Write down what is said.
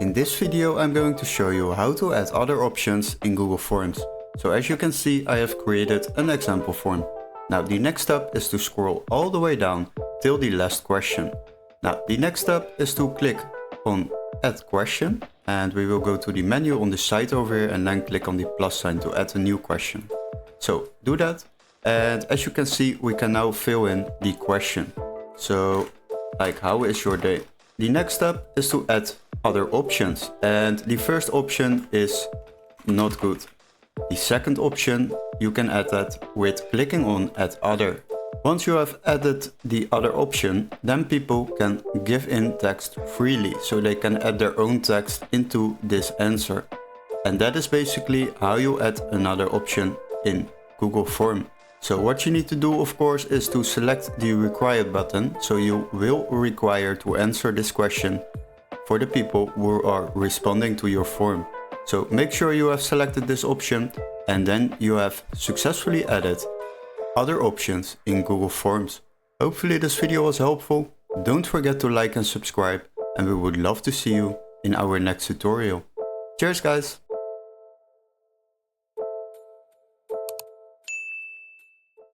In this video I'm going to show you how to add other options in Google Forms. So as you can see, I have created an example form. Now the next step is to scroll all the way down till the last question. Now the next step is to click on add question, and we will go to the menu on the side over here and then click on the plus sign to add a new question. So do that, and as you can see, we can now fill in the question. So like, how is your day? The next step is to add other options, and the first option is not good. The second option, you can add that with clicking on add other. Once you have added the other option, then people can give in text freely, so they can add their own text into this answer. And that is basically how you add another option in Google Form. So what you need to do, of course, is to select the required button, so you will require to answer this question for the people who are responding to your form. So make sure you have selected this option, and then you have successfully added other options in Google Forms. Hopefully this video was helpful. Don't forget to like and subscribe, and we would love to see you in our next tutorial. Cheers guys!